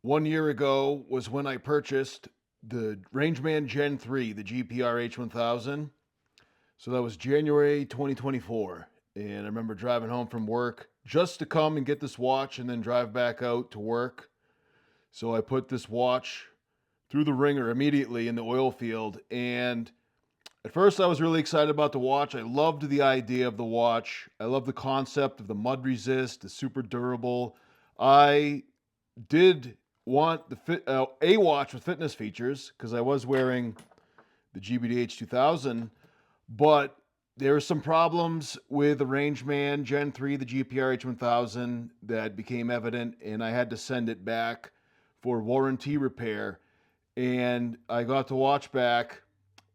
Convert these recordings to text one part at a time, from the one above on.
1 year ago was when I purchased the Rangeman Gen 3, the GPR H1000. So that was January 2024. And I remember driving home from work just to come and get this watch and then drive back out to work. So I put this watch through the ringer immediately in the oil field. And at first, I was really excited about the watch. I loved the idea of the watch. I love the concept of the mud resist, the super durable. I did want a watch with fitness features because I was wearing the GBDH 2000, but there were some problems with the Rangeman Gen 3, the GPRH 1000, that became evident, and I had to send it back for warranty repair. And I got the watch back,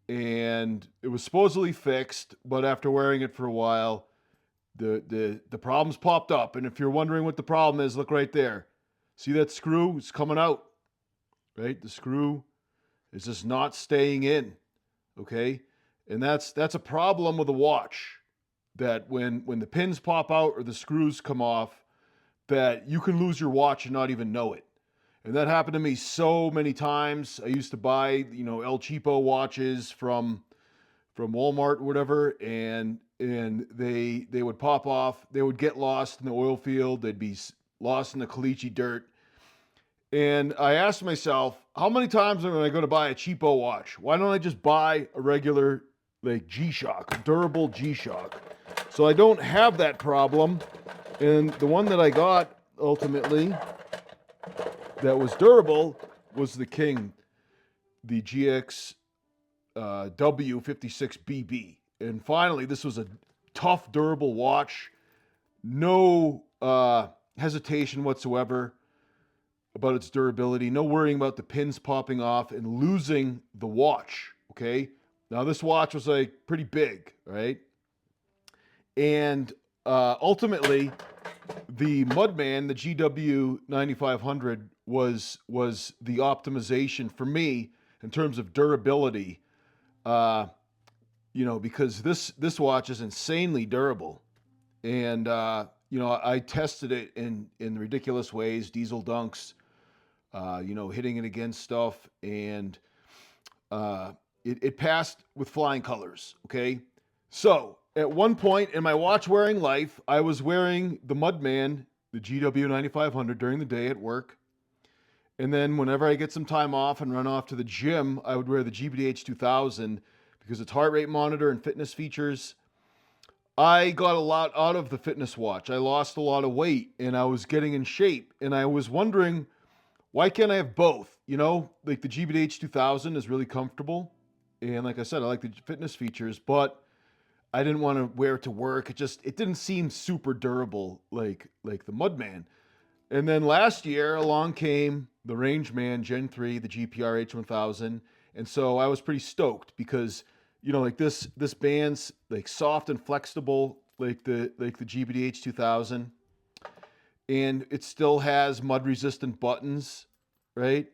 and it was supposedly fixed, but after wearing it for a while, the problems popped up. And if you're wondering what the problem is, look right there. See that screw? It's coming out, right? The screw is just not staying in, okay? And that's a problem with a watch, that when the pins pop out or the screws come off, that you can lose your watch and not even know it. And that happened to me so many times. I used to buy, El Cheapo watches from Walmart or whatever, and they would pop off. They would get lost in the oil field. They'd be lost in the caliche dirt. And I asked myself, how many times am I going to buy a cheapo watch? Why don't I just buy a regular like G-Shock, a durable G-Shock? So I don't have that problem. And the one that I got ultimately that was durable was the King, the GX W56BB. And finally, this was a tough, durable watch. No hesitation whatsoever about its durability. No worrying about the pins popping off and losing the watch. Okay. Now, this watch was like pretty big, right? And ultimately, the Mudman, the GW 9500, was the optimization for me in terms of durability. Uh, because this watch is insanely durable, and I tested it in ridiculous ways, diesel dunks, hitting it against stuff, and it passed with flying colors. Okay, so at one point in my watch wearing life, I was wearing the Mudman, the GW 9500, during the day at work. And then whenever I get some time off and run off to the gym, I would wear the GBDH 2000 because its heart rate monitor and fitness features. I got a lot out of the fitness watch. I lost a lot of weight and I was getting in shape. And I was wondering, why can't I have both? Like the GBDH 2000 is really comfortable. And like I said, I like the fitness features, but I didn't want to wear it to work. It didn't seem super durable like the Mudman. And then last year along came the Rangeman Gen 3, the GPR H1000. And so I was pretty stoked because, like this band's like soft and flexible like the GBDH 2000, and it still has mud resistant buttons, right?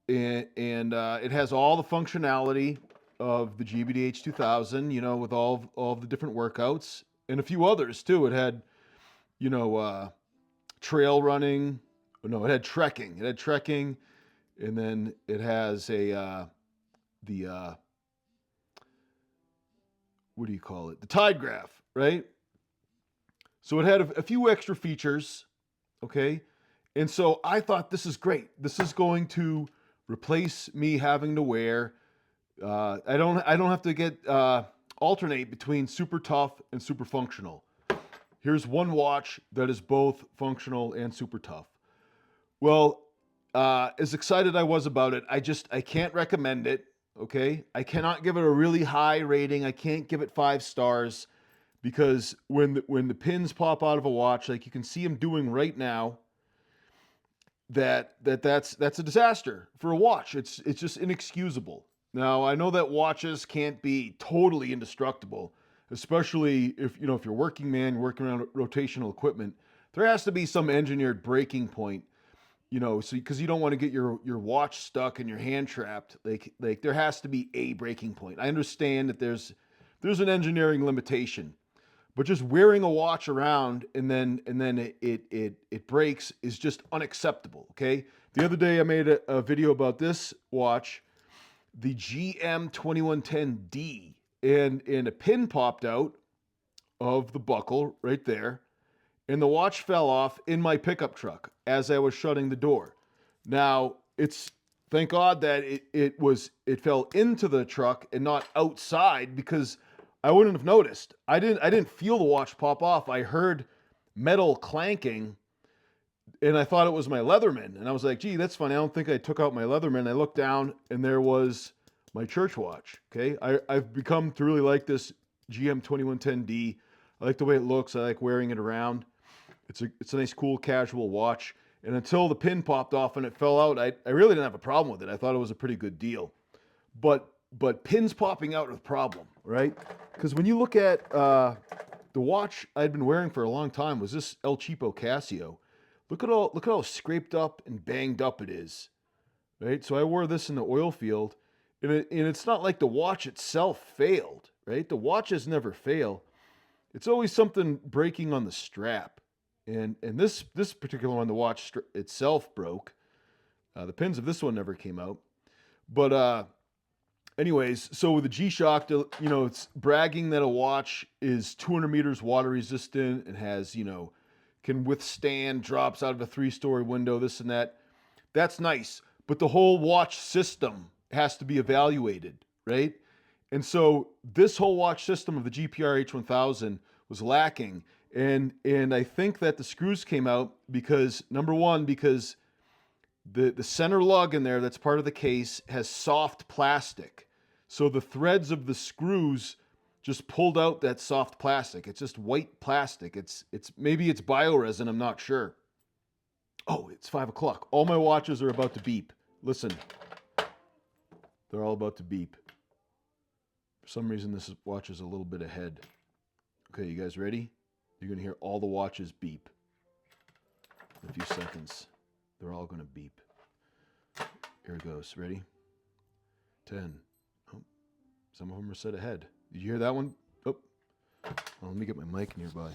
And it has all the functionality of the GBDH 2000, with all of the different workouts and a few others too. It had, you know, uh, trail running. No, it had trekking. It had trekking, and then it has the what do you call it? The tide graph, right? So it had a few extra features, okay? And so I thought this is great. This is going to replace me having to wear. I don't have to get alternate between super tough and super functional. Here's one watch that is both functional and super tough. Well, as excited I was about it, I can't recommend it. Okay, I cannot give it a really high rating. I can't give it 5 stars because when the pins pop out of a watch, like you can see them doing right now, that's a disaster for a watch. It's just inexcusable. Now I know that watches can't be totally indestructible, especially if you're working man, you're working around rotational equipment. There has to be some engineered breaking point, so because you don't want to get your watch stuck and your hand trapped. Like there has to be a breaking point. I understand that there's an engineering limitation, But just wearing a watch around and then it breaks is just unacceptable. Okay. The other day I made a video about this watch, the GM 2110D, and a pin popped out of the buckle right there, and the watch fell off in my pickup truck as I was shutting the door. Now, it's thank God that it fell into the truck and not outside, because I wouldn't have noticed. I didn't feel the watch pop off. I heard metal clanking and I thought it was my Leatherman. And I was like, gee, that's funny. I don't think I took out my Leatherman. I looked down and there was my church watch. Okay. I've become to really like this GM 2110D. I like the way it looks. I like wearing it around. It's a nice, cool, casual watch. And until the pin popped off and it fell out, I really didn't have a problem with it. I thought it was a pretty good deal. But pins popping out are the problem, right? Because when you look at the watch I'd been wearing for a long time was this El Cheapo Casio. Look at how scraped up and banged up it is, right? So I wore this in the oil field, and it's not like the watch itself failed, right? The watches never fail. It's always something breaking on the strap, and this particular one, the watch itself broke. The pins of this one never came out, but anyways, so with the G-Shock, it's bragging that a watch is 200 meters water resistant and has, can withstand drops out of a 3-story window, this and that. That's nice. But the whole watch system has to be evaluated, right? And so this whole watch system of the GPR H1000 was lacking. And I think that the screws came out because, number one, because the center lug in there that's part of the case has soft plastic. So the threads of the screws just pulled out that soft plastic. It's just white plastic. Maybe it's bioresin, I'm not sure. Oh, it's 5 o'clock. All my watches are about to beep. Listen, they're all about to beep. For some reason, this watch is a little bit ahead. Okay, you guys ready? You're going to hear all the watches beep in a few seconds. They're all going to beep. Here it goes. Ready? 10. Oh, some of them are set ahead. Did you hear that one? Oh, well, let me get my mic nearby.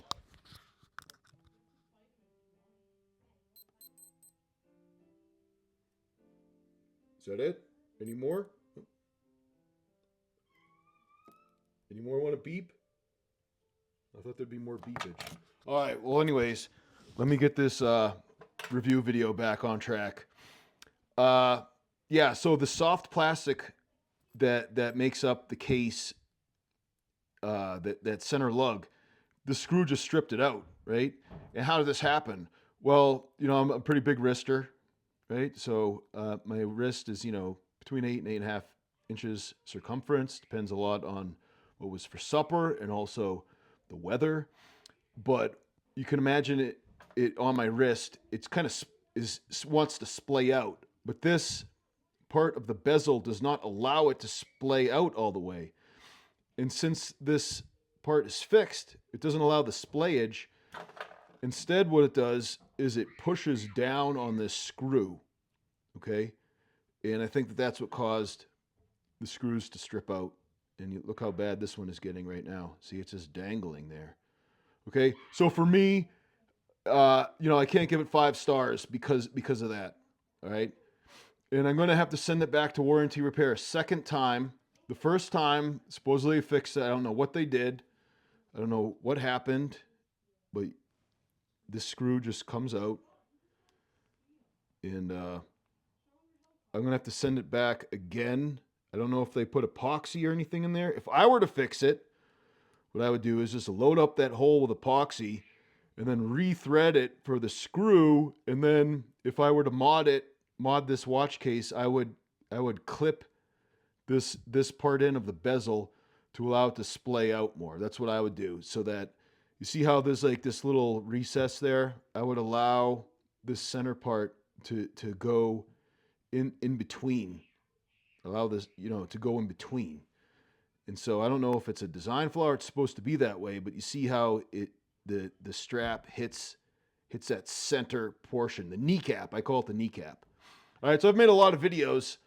Is that it? Any more? Any more want to beep? I thought there'd be more beepage. All right. Well, anyways, let me get this review video back on track. Yeah. So the soft plastic that makes up the case, that center lug, the screw just stripped it out, right? And how did this happen? Well, I'm a pretty big wrister, right? So my wrist is, between 8 and 8.5 inches circumference. Depends a lot on what was for supper and also the weather. But you can imagine it on my wrist. It's kind of wants to splay out, but this part of the bezel does not allow it to splay out all the way. And since this part is fixed, it doesn't allow the splayage. Instead, what it does is it pushes down on this screw, okay? And I think that that's what caused the screws to strip out. And look how bad this one is getting right now. See, it's just dangling there. Okay, so for me, I can't give it 5 stars because of that. All right, and I'm going to have to send it back to warranty repair a second time. The first time, supposedly they fixed it. I don't know what they did. I don't know what happened, but this screw just comes out, and I'm going to have to send it back again. I don't know if they put epoxy or anything in there. If I were to fix it, what I would do is just load up that hole with epoxy and then rethread it for the screw. And then if I were to mod this watch case, I would clip this part in of the bezel to allow it to splay out more. That's what I would do, so that you see how there's like this little recess there. I would allow this center part to go in between. Allow this, to go in between. And so I don't know if it's a design flaw or it's supposed to be that way, but you see how the strap hits that center portion, the kneecap. I call it the kneecap. All right, so I've made a lot of videos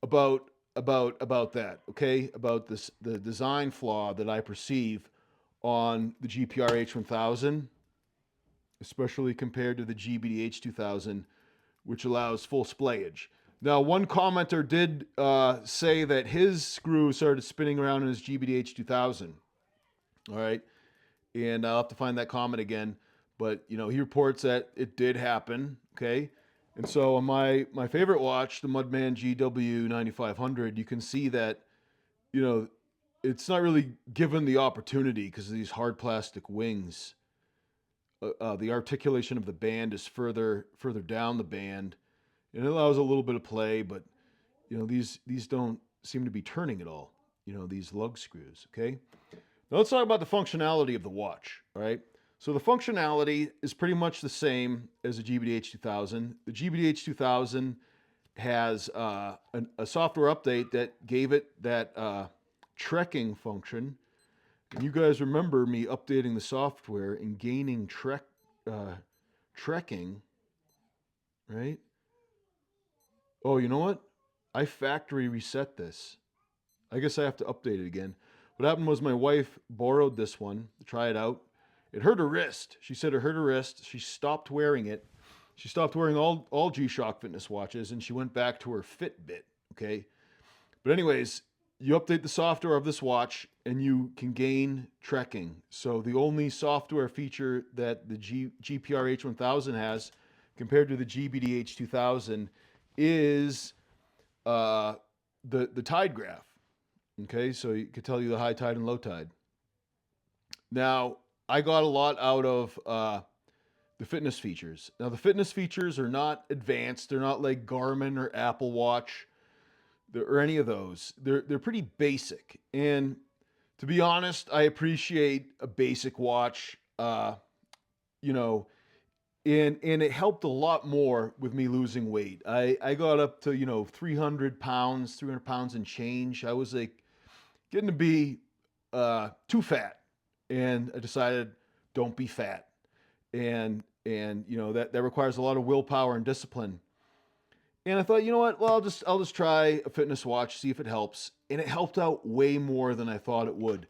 about that, okay? About the design flaw that I perceive on the GPR H1000, especially compared to the GBD H2000, which allows full splayage. Now, one commenter did say that his screw started spinning around in his GBD H2000. All right. And I'll have to find that comment again. But, you know, he reports that it did happen. Okay. And so on my favorite watch, the Mudman GW 9500, you can see that, you know, it's not really given the opportunity because of these hard plastic wings. The articulation of the band is further down the band, and it allows a little bit of play, but you know these don't seem to be turning at all. You know, these lug screws. Okay, now let's talk about the functionality of the watch. All right, so the functionality is pretty much the same as the GBDH 2000. The GBDH 2000 has a software update that gave it that trekking function. And you guys remember me updating the software and gaining trekking, right? Oh, you know what? I factory reset this. I guess I have to update it again. What happened was my wife borrowed this one to try it out. It hurt her wrist. She said it hurt her wrist. She stopped wearing it. She stopped wearing all G-Shock fitness watches, and she went back to her Fitbit, okay? But anyways, you update the software of this watch, and you can gain trekking. So the only software feature that the GPR H1000 has compared to the GBD H2000 is the tide graph. Okay, so it could tell you the high tide and low tide. Now, I got a lot out of the fitness features. Now, the fitness features are not advanced. They're not like Garmin or Apple Watch or any of those. They're pretty basic. And to be honest, I appreciate a basic watch. You know, and it helped a lot more with me losing weight. I got up to 300 pounds and change. I was like getting to be too fat, and I decided don't be fat, and that requires a lot of willpower and discipline. And I thought, you know what? Well, I'll just try a fitness watch, see if it helps, and it helped out way more than I thought it would.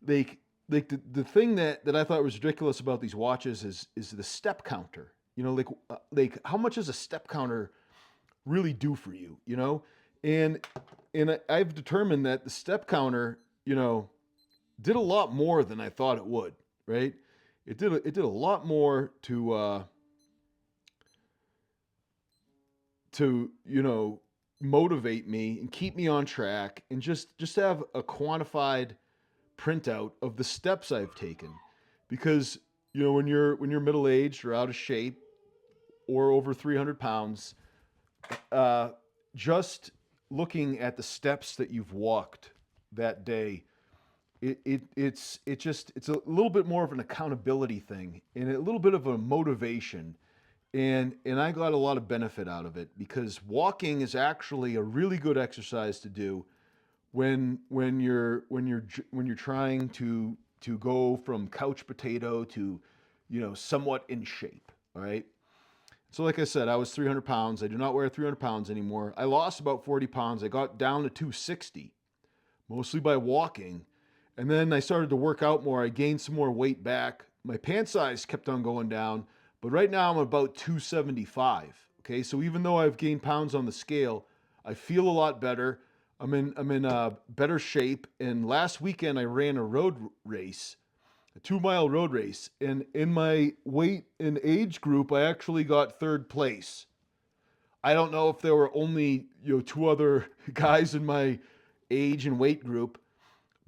Like the thing that I thought was ridiculous about these watches is the step counter. You know, like how much does a step counter really do for you? You know, and I've determined that the step counter, did a lot more than I thought it would. Right? It did a lot more to motivate me and keep me on track and just have a quantified printout of the steps I've taken, because when you're middle aged or out of shape or over 300 pounds, just looking at the steps that you've walked that day, it's a little bit more of an accountability thing and a little bit of a motivation. And I got a lot of benefit out of it, because walking is actually a really good exercise to do when you're trying to go from couch potato to somewhat in shape. All right. So like I said, I was 300 pounds. I do not wear 300 pounds anymore. I lost about 40 pounds. I got down to 260, mostly by walking. And then I started to work out more. I gained some more weight back. My pant size kept on going down, but right now I'm about 275. Okay. So even though I've gained pounds on the scale, I feel a lot better. I'm in better shape. And last weekend I ran a road race, a 2-mile road race. And in my weight and age group, I actually got third place. I don't know if there were only 2 other guys in my age and weight group,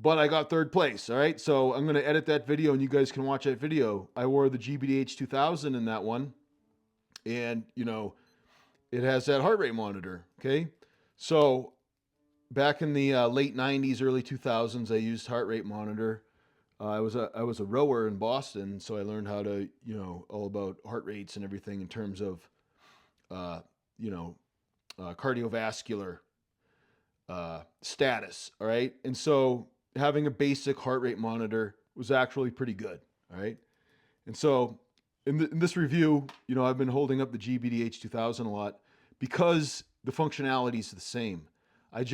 but I got third place. All right. So I'm going to edit that video and you guys can watch that video. I wore the GBDH 2000 in that one. And, it has that heart rate monitor. Okay. So back in the late 90s, early 2000s, I used heart rate monitor. I was a rower in Boston, so I learned how to, all about heart rates and everything in terms of, cardiovascular status. All right. And so having a basic heart rate monitor was actually pretty good. All right. And so in this review, I've been holding up the GBDH 2000 a lot because the functionality is the same. I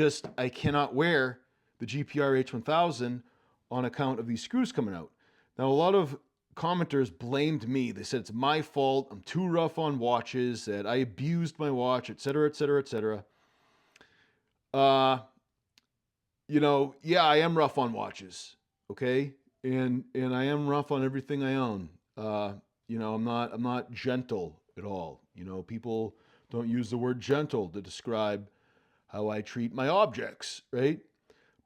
cannot wear the GPR H1000 on account of these screws coming out. Now, a lot of commenters blamed me. They said it's my fault. I'm too rough on watches, that I abused my watch, etc., etc., etc. Uh, yeah, I am rough on watches, okay? And I am rough on everything I own. I'm not gentle at all. People don't use the word gentle to describe how I treat my objects, right?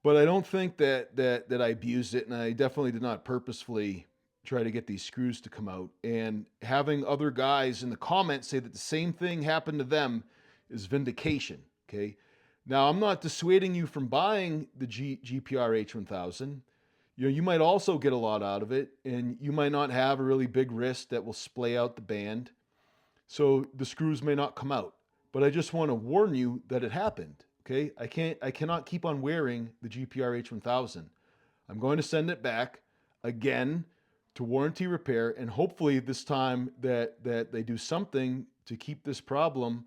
But I don't think that I abused it, and I definitely did not purposefully try to get these screws to come out. And having other guys in the comments say that the same thing happened to them is vindication. Okay. Now, I'm not dissuading you from buying the GPR H1000. You might also get a lot out of it, and you might not have a really big wrist that will splay out the band. So the screws may not come out. But I just want to warn you that it happened. Okay? I cannot keep on wearing the GPR H1000. I'm going to send it back again to warranty repair, and hopefully this time that they do something to keep this problem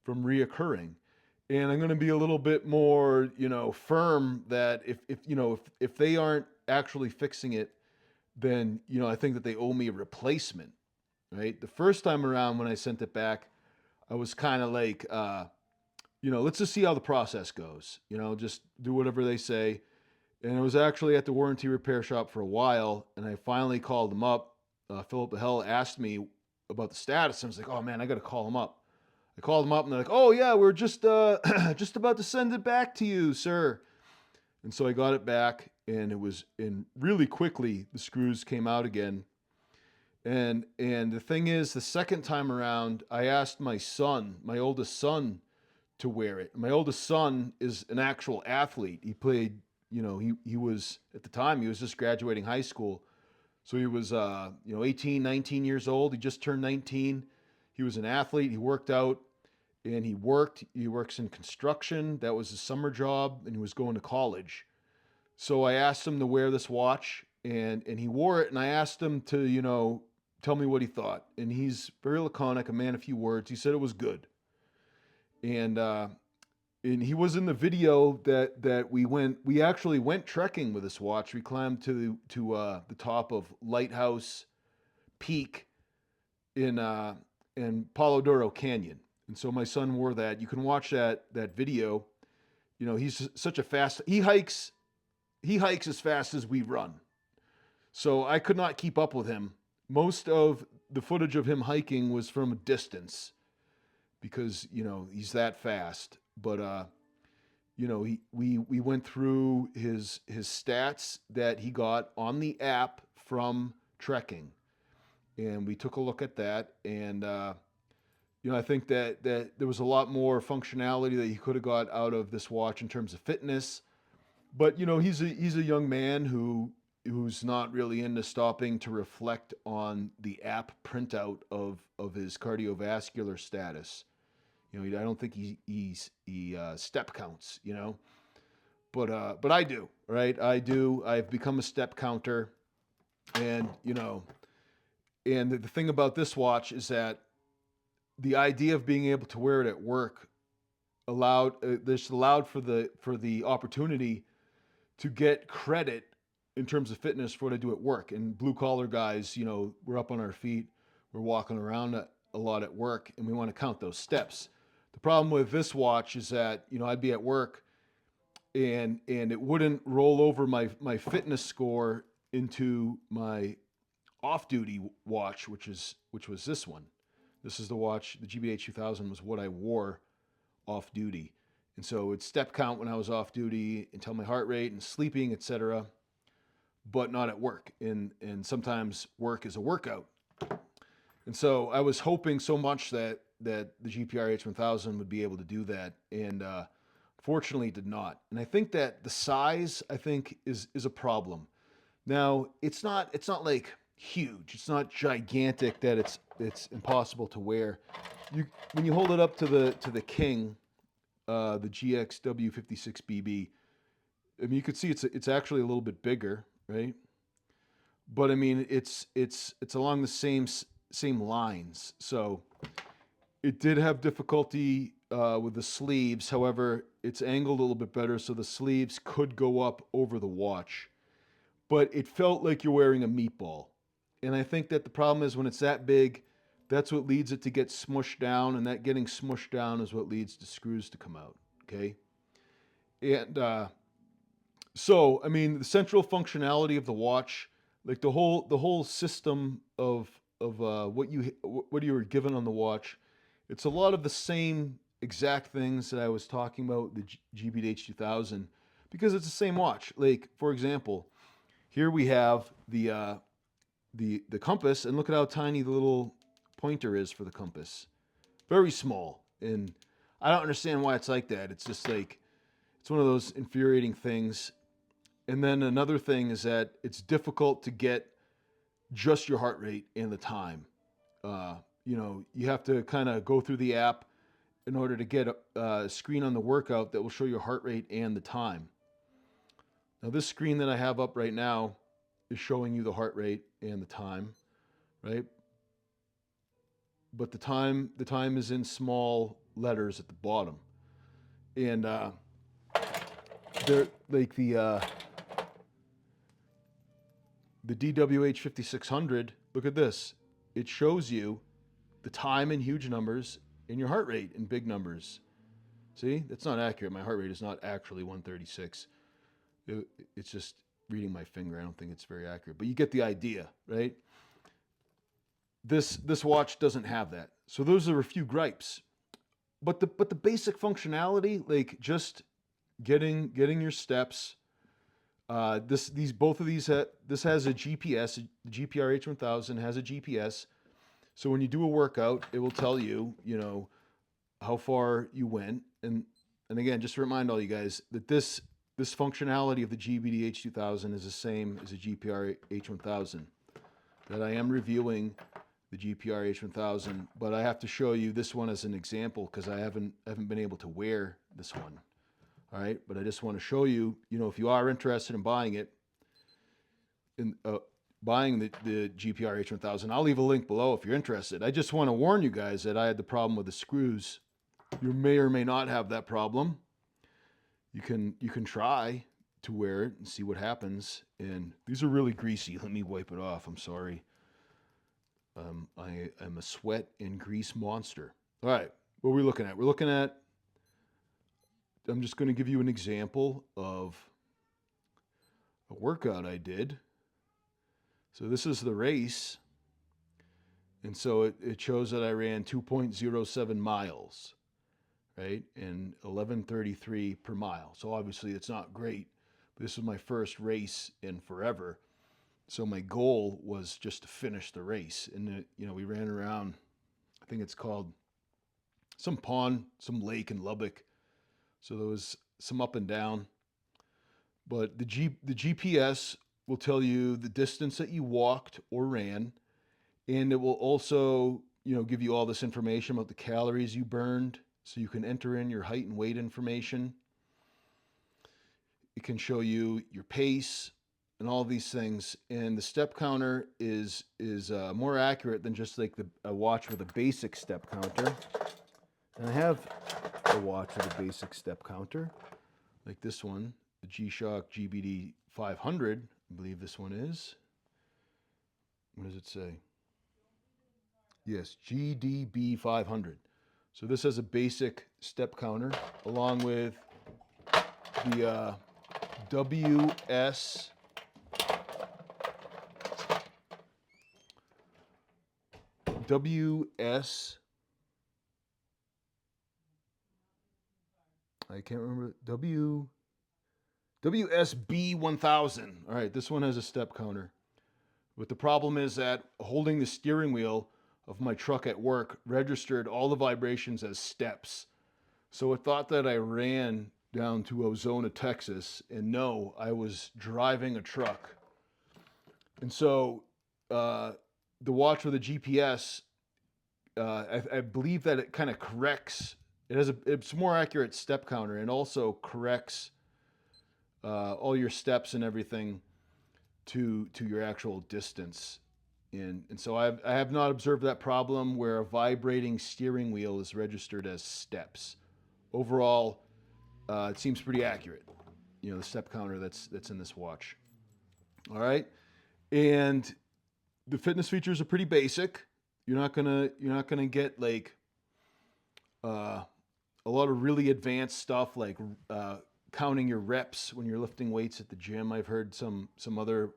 from reoccurring. And I'm going to be a little bit more, firm that if they aren't actually fixing it, then I think that they owe me a replacement. Right? The first time around when I sent it back, I was kind of like, let's just see how the process goes. Just do whatever they say. And I was actually at the warranty repair shop for a while, and I finally called them up. Philip the Hell asked me about the status. And I was like, oh man, I got to call them up. I called them up, and they're like, oh yeah, we're just just about to send it back to you, sir. And so I got it back, and it was in really quickly. The screws came out again. And the thing is, the second time around, I asked my son, my oldest son, to wear it. My oldest son is an actual athlete. He played, he was, at the time, he was just graduating high school. So he was, 18, 19 years old. He just turned 19. He was an athlete. He worked out and he worked. He works in construction. That was his summer job, and he was going to college. So I asked him to wear this watch, and he wore it. And I asked him to, tell me what he thought. And he's very laconic, a man of few words. He said it was good. And he was in the video that we actually went trekking with this watch. We climbed to the top of Lighthouse Peak in Palo Duro Canyon. And so my son wore that. You can watch that video. He's such a fast, he hikes as fast as we run. So I could not keep up with him. Most of the footage of him hiking was from a distance because, he's that fast. But we went through his stats that he got on the app from trekking, and we took a look at that. And I think that there was a lot more functionality that he could have got out of this watch in terms of fitness. But he's a young man who's not really into stopping to reflect on the app printout of his cardiovascular status. I don't think he step counts. But I do, right? I do. I've become a step counter, and and the thing about this watch is that the idea of being able to wear it at work allowed for the opportunity to get credit in terms of fitness for what I do at work. And blue collar guys, we're up on our feet, we're walking around a lot at work, and we want to count those steps. The problem with this watch is that I'd be at work, and it wouldn't roll over my fitness score into my off-duty watch, which was this one. This is the watch. The GBH 2000 was what I wore off duty. And so it'd step count when I was off duty and tell my heart rate and sleeping, etc., but not at work. And sometimes work is a workout. And so I was hoping so much that the GPR H1000 would be able to do that, and fortunately it did not. And I think that the size, is a problem. Now, it's not like huge. It's not gigantic that it's impossible to wear. When you hold it up to the King, the GXW 56BB, I mean, you could see it's actually a little bit bigger, right? But I mean, it's along the same lines. So it did have difficulty with the sleeves. However, it's angled a little bit better, so the sleeves could go up over the watch. but it felt like you're wearing a meatball. And I think that the problem is when it's that big, that's what leads it to get smushed down, and that getting smushed down is what leads to screws to come out. Okay, and so I mean the central functionality of the watch, like the whole system of what you were given on the watch, it's a lot of the same exact things that I was talking about the GBH 2000 because it's the same watch. Like for example, here we have the compass, and look at how tiny the little pointer is for the compass. Very small, and I don't understand why it's like that. It's just like it's one of those infuriating things. And then another thing is that it's difficult to get just your heart rate and the time. Uh, you have to kind of go through the app in order to get a screen on the workout that will show your heart rate and the time. Now, this screen that I have up right now is showing you the heart rate and the time, right? But the time is in small letters at the bottom, and they're like the DWH 5600. Look at this; it shows you the time in huge numbers and your heart rate in big numbers. See, that's not accurate. My heart rate is not actually 136. It's just reading my finger. I don't think it's very accurate, but you get the idea, right? This watch doesn't have that. So those are a few gripes. But the basic functionality, like just getting your steps. Both of these this has a GPS. The GPR H1000 has a GPS. So when you do a workout, it will tell you, how far you went. And again, just to remind all you guys that this functionality of the GBD H2000 is the same as the GPR H1000. That I am reviewing the GPR H1000, but I have to show you this one as an example because I haven't been able to wear this one. All right, but I just want to show you, if you are interested in buying it, in buying the GPR H1000, I'll leave a link below if you're interested. I just want to warn you guys that I had the problem with the screws. You may or may not have that problem. You can try to wear it and see what happens. And these are really greasy. Let me wipe it off. I'm sorry. I am a sweat and grease monster. All right, what are we looking at? We're looking at, I'm just going to give you an example of a workout I did. So this is the race. And so it shows that I ran 2.07 miles, right? And 11:33 per mile. So obviously it's not great. But this was my first race in forever. So my goal was just to finish the race. And, we ran around, I think it's called some pond, some lake in Lubbock. So there was some up and down. But the GPS will tell you the distance that you walked or ran. And it will also, give you all this information about the calories you burned. So you can enter in your height and weight information. It can show you your pace and all these things. And the step counter is more accurate than just like a watch with a basic step counter. And I have a watch with a basic step counter, like this one, the G-Shock GBD 500. I believe this one is. What does it say? Yes, GDB 500. So this has a basic step counter along with the WS I can't remember WSB 1000. All right, this one has a step counter. But the problem is that holding the steering wheel of my truck at work registered all the vibrations as steps. So it thought that I ran down to Ozona, Texas, and no, I was driving a truck. And so the watch with the GPS, I believe that it kind of corrects. It's more accurate step counter and also corrects all your steps and everything to your actual distance. And so I have not observed that problem where a vibrating steering wheel is registered as steps. Overall, it seems pretty accurate. The step counter that's in this watch. All right. And the fitness features are pretty basic. You're not gonna get like uh, a lot of really advanced stuff like counting your reps when you're lifting weights at the gym. I've heard some other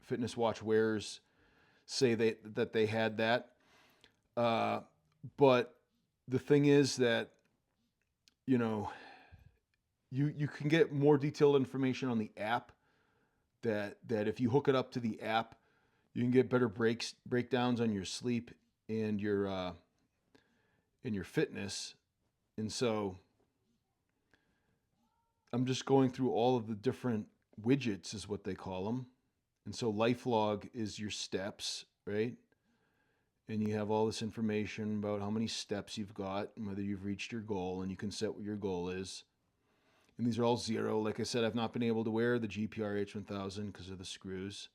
fitness watch wearers say that they had that. Uh, but the thing is that you know you can get more detailed information on the app. That if you hook it up to the app, you can get better breakdowns on your sleep and your fitness. And so I'm just going through all of the different widgets, is what they call them. And so LifeLog is your steps, right? And you have all this information about how many steps you've got and whether you've reached your goal, and you can set what your goal is. And these are all zero. Like I said, I've not been able to wear the GPR H1000 because of the screws.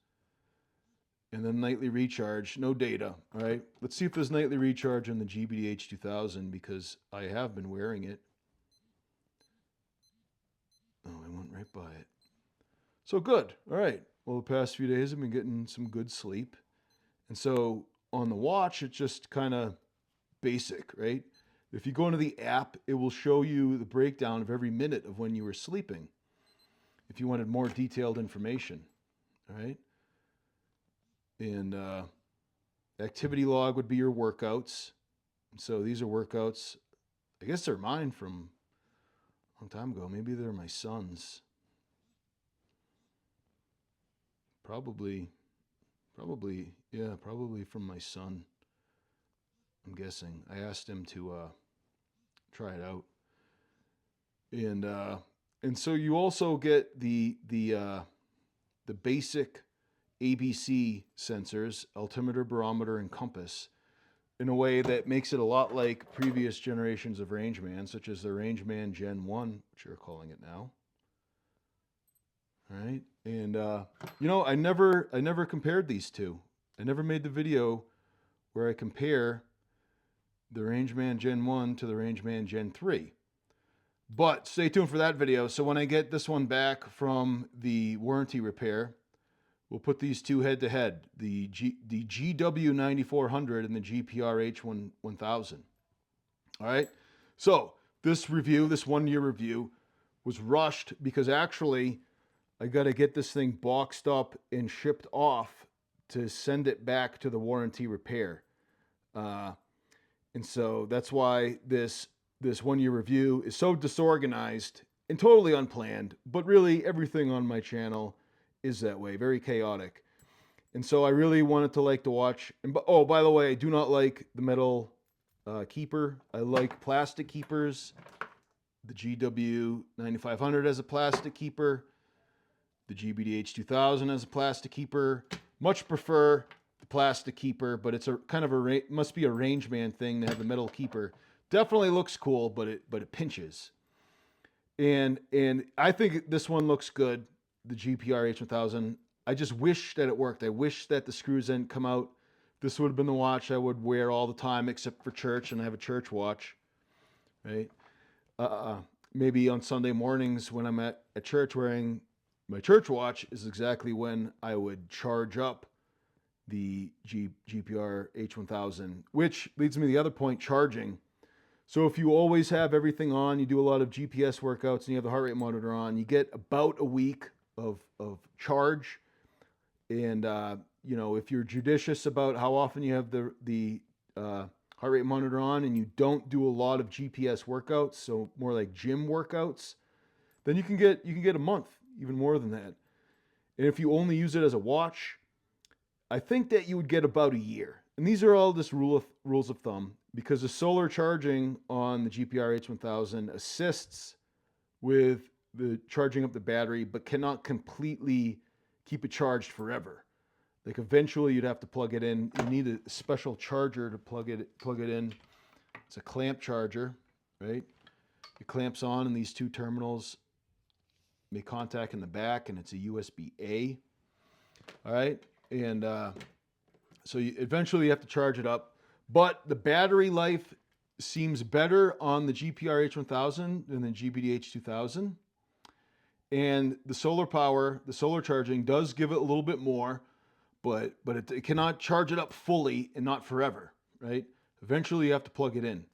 And then nightly recharge, no data. All right, let's see if there's nightly recharge on the GBD H2000 because I have been wearing it. Oh, I went right by it. So good. All right. Well, the past few days I've been getting some good sleep. And so on the watch, it's just kind of basic, right? If you go into the app, it will show you the breakdown of every minute of when you were sleeping if you wanted more detailed information. All right. And activity log would be your workouts. So these are workouts. I guess they're mine from a long time ago. Maybe they're my son's. Probably, probably from my son. I'm guessing. I asked him to try it out, and and so you also get the basic ABC sensors, altimeter, barometer, and compass, in a way that makes it a lot like previous generations of Rangeman, such as the Rangeman Gen 1, which you're calling it now. All right. And I never compared these two. I never made the video where I compare the Rangeman Gen 1 to the Rangeman Gen 3. But stay tuned for that video. So when I get this one back from the warranty repair, we'll put these two head to head, the GW 9400 and the GPR H1000. All right. So this 1 year review, was rushed because actually I got to get this thing boxed up and shipped off to send it back to the warranty repair. And so that's why this 1 year review is so disorganized and totally unplanned, but really everything on my channel is that way, very chaotic. And so I really wanted to watch. And oh, by the way, I do not like the metal keeper. I like plastic keepers. The GW 9500 has a plastic keeper. The GBD H2000 has a plastic keeper. Much prefer the plastic keeper, but it's a kind of must be a Rangeman thing to have the metal keeper. Definitely looks cool, but it pinches. And I think this one looks good, the GPR H1000. I just wish that it worked. I wish that the screws didn't come out. This would have been the watch I would wear all the time, except for church, and I have a church watch, right? Maybe on Sunday mornings when I'm at church wearing my church watch is exactly when I would charge up the GPR H1000, which leads me to the other point, charging. So if you always have everything on, you do a lot of GPS workouts and you have the heart rate monitor on, you get about a week of charge. And, if you're judicious about how often you have the heart rate monitor on and you don't do a lot of GPS workouts, so more like gym workouts, then you can get a month, even more than that. And if you only use it as a watch, I think that you would get about a year. And these are all just rules of thumb, because the solar charging on the GPR H1000 assists with the charging up the battery, but cannot completely keep it charged forever. Like eventually you'd have to plug it in. You need a special charger to plug it in. It's a clamp charger, right? It clamps on, and these two terminals make contact in the back, and it's a USB-A. All right, and so eventually you have to charge it up. But the battery life seems better on the GPR H1000 than the GBD H2000. And the solar power, the solar charging does give it a little bit more, but it cannot charge it up fully and not forever, right? Eventually you have to plug it in.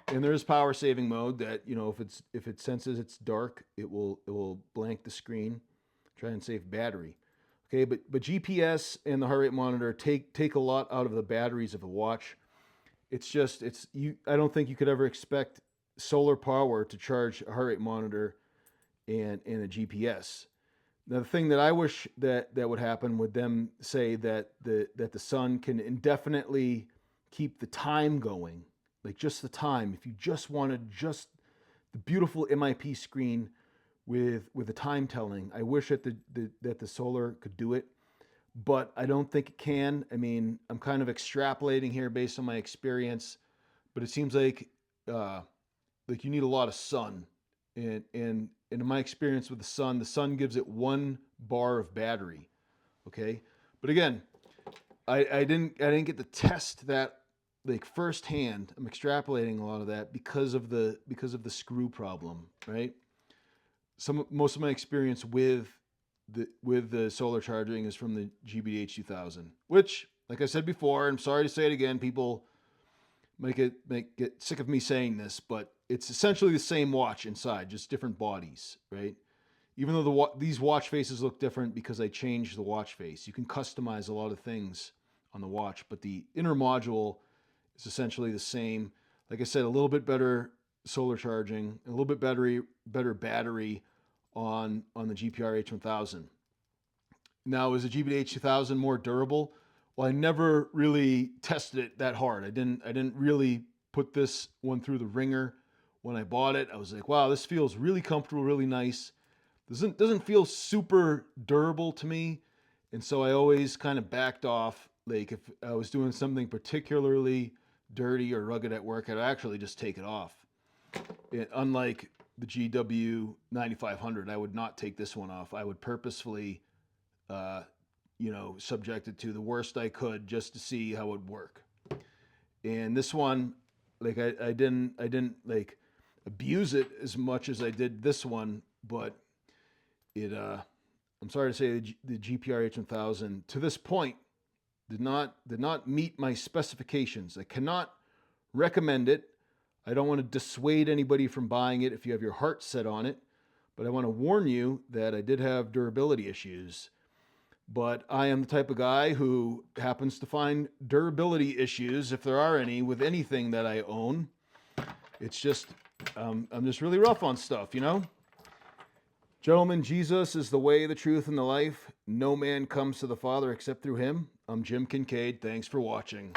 And there is power saving mode that, you know, if it senses it's dark, it will blank the screen, try and save battery. Okay, but GPS and the heart rate monitor take a lot out of the batteries of a watch. I don't think you could ever expect solar power to charge a heart rate monitor and a GPS. Now, the thing that I wish that would happen would them say that the sun can indefinitely keep the time going, like just the time. If you just wanted just the beautiful MIP screen with the time telling, I wish that the solar could do it, but I don't think it can. I mean, I'm kind of extrapolating here based on my experience, but it seems like you need a lot of sun, and in my experience with the sun gives it 1 bar of battery. Okay, but again, I didn't get to test that like firsthand. I'm extrapolating a lot of that because of the screw problem, right? Most of my experience with the solar charging is from the GBDH 2000, which, like I said before, I'm sorry to say it again, people might get sick of me saying this, but it's essentially the same watch inside, just different bodies, right? Even though these watch faces look different because I changed the watch face. You can customize a lot of things on the watch, but the inner module is essentially the same. Like I said, a little bit better solar charging, a little bit better battery on the GPR H1000. Now, is the GBH 2000 more durable? Well, I never really tested it that hard. I didn't really put this one through the ringer when I bought it. I was like, wow, this feels really comfortable, really nice. Doesn't feel super durable to me, and so I always kind of backed off. Like if I was doing something particularly dirty or rugged at work, I'd actually just take it off. Unlike the GW 9500, I would not take this one off. I would purposefully, subject it to the worst I could just to see how it would work. And this one, like I didn't like abuse it as much as I did this one, but I'm sorry to say the GPR H1000 to this point did not meet my specifications. I cannot recommend it. I don't want to dissuade anybody from buying it if you have your heart set on it, but I want to warn you that I did have durability issues. But I am the type of guy who happens to find durability issues, if there are any, with anything that I own. It's just, I'm just really rough on stuff, you know? Gentlemen, Jesus is the way, the truth, and the life. No man comes to the Father except through him. I'm Jim Kincaid. Thanks for watching.